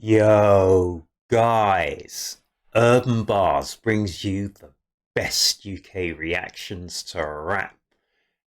Yo, guys, Urban Bars brings you the best UK reactions to rap,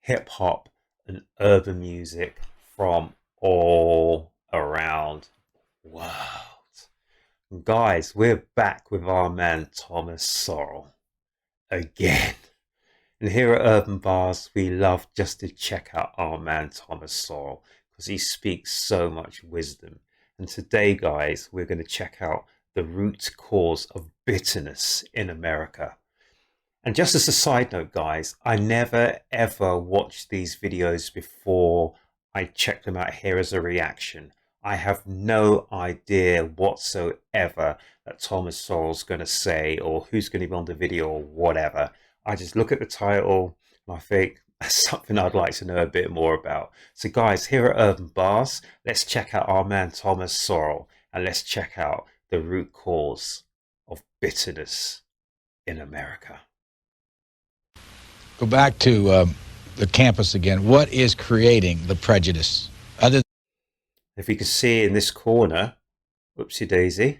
hip hop, and urban music from all around the world. Guys, we're back with our man Thomas Sorrell again. And here at Urban Bars, we love just to check out our man Thomas Sowell because he speaks so much wisdom. And today, guys, we're going to check out the root cause of bitterness in America. And just as a side note, guys, I never ever watched these videos before I checked them out here as a reaction. I have no idea whatsoever that Thomas Sowell's going to say or who's going to be on the video or whatever. I just look at the title and I think that's something I'd like to know a bit more about. So guys, here at Urban Bars, let's check out our man Thomas Sorrell and let's check out the root cause of bitterness in America. Go back to the campus again. What is creating the prejudice? Other If you can see in this corner, whoopsie daisy,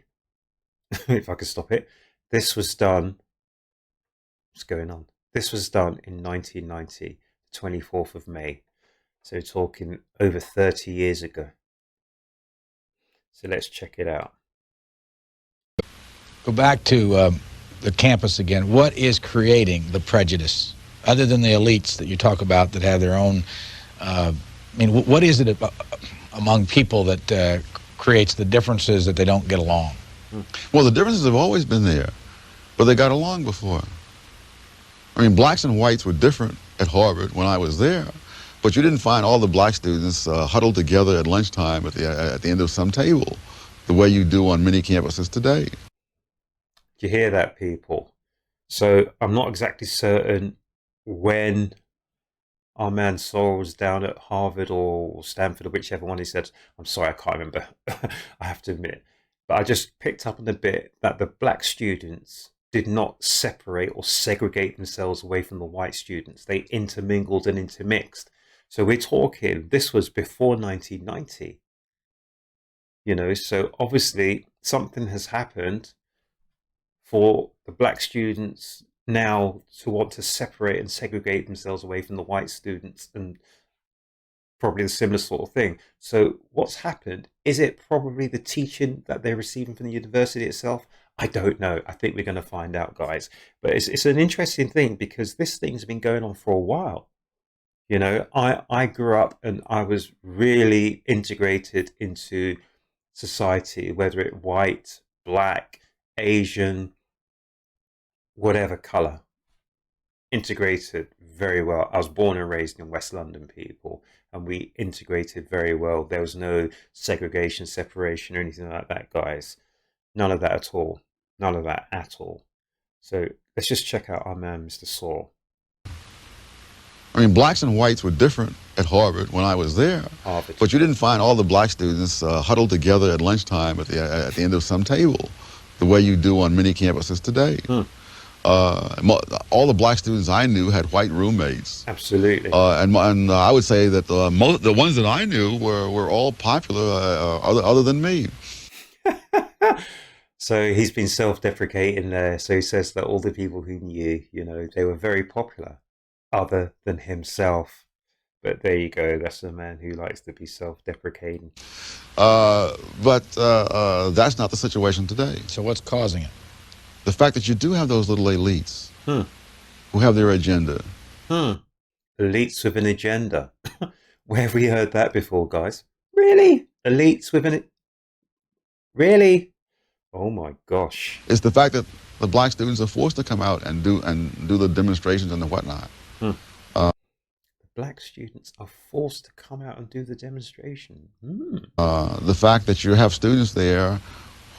if I can stop it, this was done. What's going on? This was done in 1990, 24th of May. So talking over 30 years ago. So let's check it out. Go back to the campus again. What is creating the prejudice? Other than the elites that you talk about that have their own, what is it among people that creates the differences that they don't get along? Well, the differences have always been there, but they got along before. I mean, blacks and whites were different at Harvard when I was there, but you didn't find all the black students huddled together at lunchtime at the end of some table, the way you do on many campuses today. Do you hear that, people? So I'm not exactly certain when our man Sowell was down at Harvard or Stanford or whichever one he said. I'm sorry, I can't remember. I have to admit. But I just picked up on the bit that the black students did not separate or segregate themselves away from the white students. They intermingled and intermixed. So we're talking, this was before 1990. So obviously something has happened for the black students now to want to separate and segregate themselves away from the white students, and probably the similar sort of thing. So what's happened? Is it probably the teaching that they're receiving from the university itself? I don't know. I think we're going to find out, guys. But it's an interesting thing because this thing's been going on for a while. I grew up and I was really integrated into society, whether it white, black, Asian, whatever color, integrated very well. I was born and raised in West London, people, and we integrated very well. There was no segregation, separation, or anything like that, guys. None of that at all. None of that at all. So let's just check out our man, Mr. Sowell. I mean, blacks and whites were different at Harvard when I was there, Harvard. but you didn't find all the black students huddled together at lunchtime at the end of some table, the way you do on many campuses today. All the black students I knew had white roommates. Absolutely. And I would say that the ones that I knew were all popular, other than me. So he's been self-deprecating there. So he says that all the people who knew, they were very popular, other than himself. But there you go. That's a man who likes to be self-deprecating. But that's not the situation today. So what's causing it? The fact that you do have those little elites who have their agenda. Elites with an agenda. Where have we heard that before, guys? Really? Elites with an... Really? Oh my gosh. It's the fact that the black students are forced to come out and do the demonstrations and the whatnot. Black students are forced to come out and do the demonstration. The fact that you have students there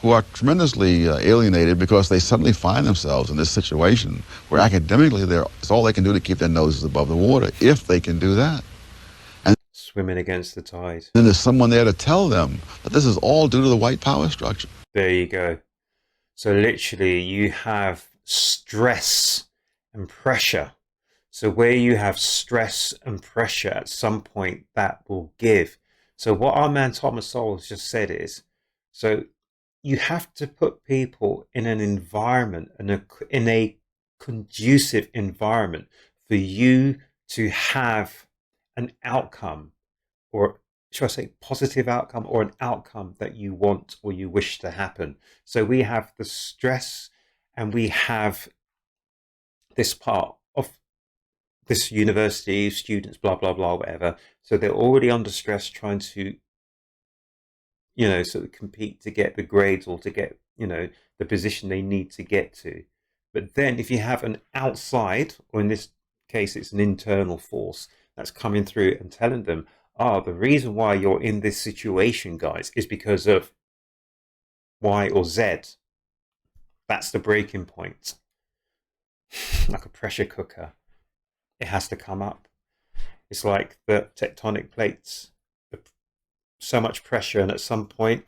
who are tremendously alienated because they suddenly find themselves in this situation where academically it's all they can do to keep their noses above the water, if they can do that. And swimming against the tide. Then there's someone there to tell them that this is all due to the white power structure. There you go. So literally you have stress and pressure. So where you have stress and pressure, at some point that will give. So what our man Thomas Sowell has just said is, so you have to put people in an environment, in a conducive environment for you to have an outcome, or should I say positive outcome, or an outcome that you want or you wish to happen. So we have the stress, and we have this part of this university, students, blah, blah, blah, whatever. So they're already under stress trying to, sort of compete to get the grades, or to get, the position they need to get to. But then if you have an outside, or in this case, it's an internal force that's coming through and telling them, the reason why you're in this situation, guys, is because of Y or Z. That's the breaking point. Like a pressure cooker, it has to come up. It's like the tectonic plates. So much pressure, and at some point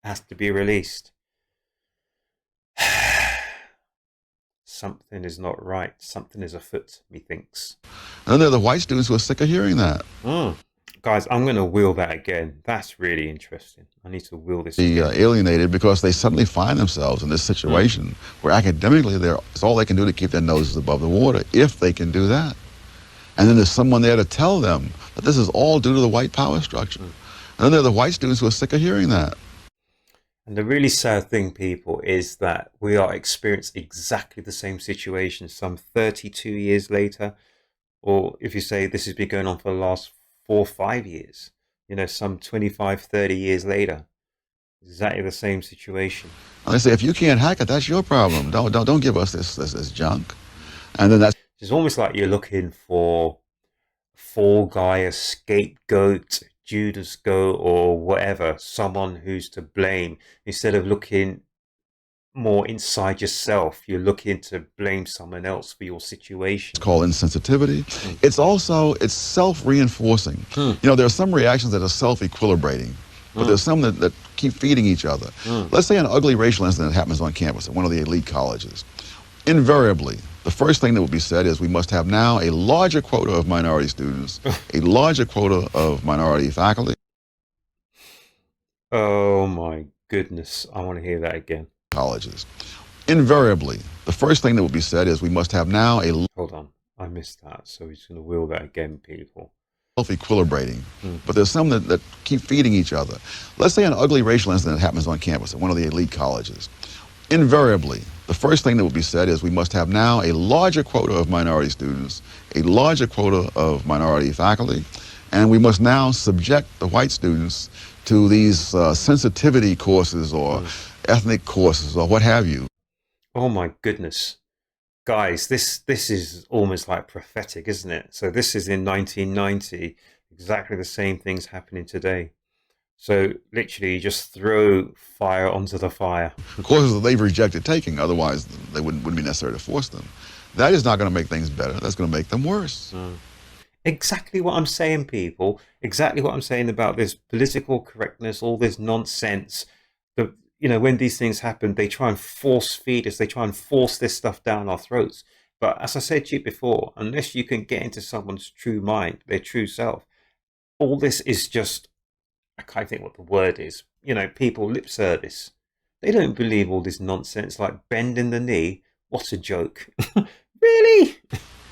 it has to be released. Something is not right. Something is afoot, methinks. And then there are the white students who are sick of hearing that. Guys, I'm going to wheel that again. That's really interesting. I need to wheel this again. Alienated because they suddenly find themselves in this situation where academically it's all they can do to keep their noses above the water, if they can do that. And then there's someone there to tell them that this is all due to the white power structure. And then there are the white students who are sick of hearing that. And the really sad thing, people, is that we are experiencing exactly the same situation some 32 years later. Or if you say this has been going on for the last 4 or 5 years, some 25, 30 years later, exactly the same situation. And they say, if you can't hack it, that's your problem. Don't give us this junk. And then it's almost like you're looking for a fall guy, a scapegoat, Judas goat, or whatever, someone who's to blame. Instead of looking more inside yourself, you're looking to blame someone else for your situation. It's called insensitivity. It's self-reinforcing. There are some reactions that are self-equilibrating, but there's some that keep feeding each other. Let's say an ugly racial incident happens on campus at one of the elite colleges. Invariably, the first thing that will be said is we must have now a larger quota of minority students, a larger quota of minority faculty. Oh my goodness, I want to hear that again. Colleges. Invariably, the first thing that will be said is we must have now a... Hold on, I missed that, so he's going to wheel that again, people. Self-equilibrating, but there's some that keep feeding each other. Let's say an ugly racial incident happens on campus at one of the elite colleges. Invariably, the first thing that will be said is we must have now a larger quota of minority students, a larger quota of minority faculty, and we must now subject the white students to these sensitivity courses or ethnic courses or what have you. Oh my goodness. Guys, this is almost like prophetic, isn't it? So this is in 1990, exactly the same things happening today. So literally you just throw fire onto the fire. Courses that they've rejected taking, otherwise they wouldn't be necessary to force them. That is not going to make things better. That's going to make them worse. Exactly what I'm saying, people. Exactly what I'm saying about this political correctness, all this nonsense. When these things happen, they try and force feed us. They try and force this stuff down our throats. But as I said to you before, unless you can get into someone's true mind, their true self, all this is just, I can't think what the word is. People lip service. They don't believe all this nonsense like bending the knee. What a joke. Really?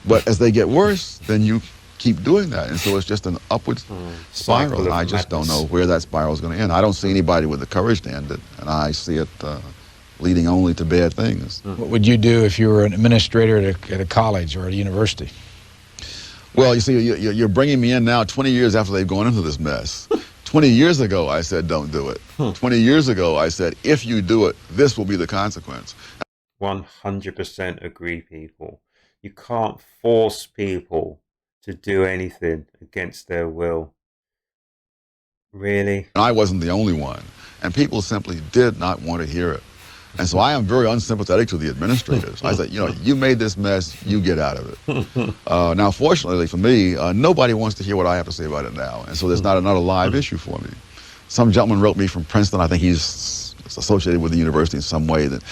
But as they get worse, then you keep doing that. And so it's just an upward spiral. I just don't know where that spiral is going to end. I don't see anybody with the courage to end it. And I see it leading only to bad things. What would you do if you were an administrator at a college or at a university? Well, you see, you're bringing me in now 20 years after they've gone into this mess. 20 years ago, I said, don't do it. 20 years ago, I said, if you do it, this will be the consequence. 100% agree, people. You can't force people to do anything against their will. Really? And I wasn't the only one. And people simply did not want to hear it. And so I am very unsympathetic to the administrators. I said, you made this mess, you get out of it. Now, fortunately for me, nobody wants to hear what I have to say about it now. And so there's not another live issue for me. Some gentleman wrote me from Princeton. I think he's associated with the university in some way. That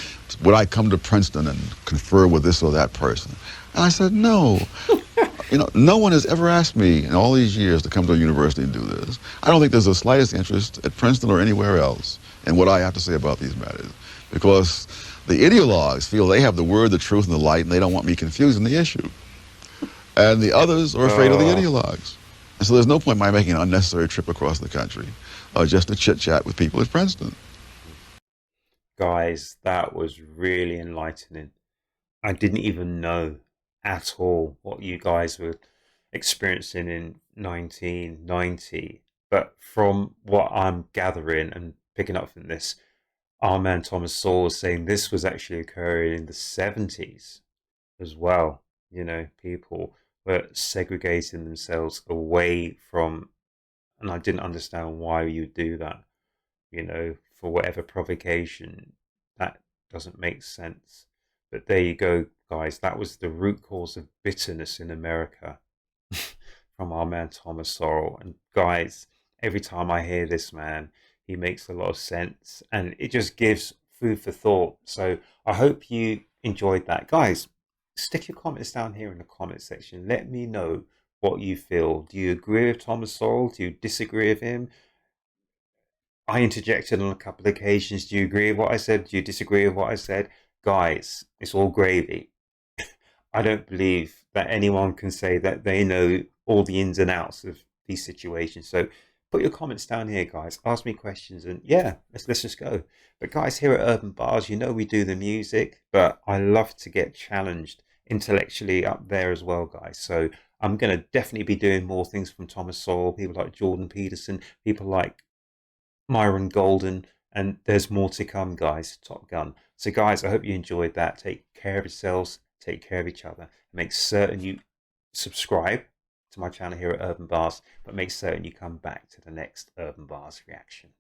would I come to Princeton and confer with this or that person? And I said, no. You know, no one has ever asked me in all these years to come to a university and do this. I don't think there's the slightest interest at Princeton or anywhere else in what I have to say about these matters, because the ideologues feel they have the word, the truth, and the light, and they don't want me confusing the issue. And the others are afraid of the Oh, ideologues. And so there's no point in my making an unnecessary trip across the country just to chit-chat with people at Princeton. guys, that was really enlightening. I didn't even know at all what you guys were experiencing in 1990. But from what I'm gathering and picking up from this, our man Thomas Sowell was saying this was actually occurring in the 70s as well. You know, people were segregating themselves away from, and I didn't understand why you do that, you know, for whatever provocation. That doesn't make sense. But there you go, guys. That was the root cause of bitterness in America from our man Thomas Sowell. And guys, every time I hear this man, he makes a lot of sense and it just gives food for thought. So I hope you enjoyed that. Guys, stick your comments down here in the comment section. Let me know what you feel. Do you agree with Thomas Sowell? Do you disagree with him? I interjected on a couple of occasions. Do you agree with what I said? Do you disagree with what I said? Guys, it's all gravy. I don't believe that anyone can say that they know all the ins and outs of these situations. So put your comments down here, guys. Ask me questions, and yeah, let's just go. But guys, here at Urban Bars, you know we do the music, but I love to get challenged intellectually up there as well, guys. So I'm gonna definitely be doing more things from Thomas Sowell, people like Jordan Peterson, people like Myron Golden, and there's more to come, guys. Top Gun. So, guys, I hope you enjoyed that. Take care of yourselves, take care of each other. Make certain you subscribe to my channel here at Urban Bars, but make certain you come back to the next Urban Bars reaction.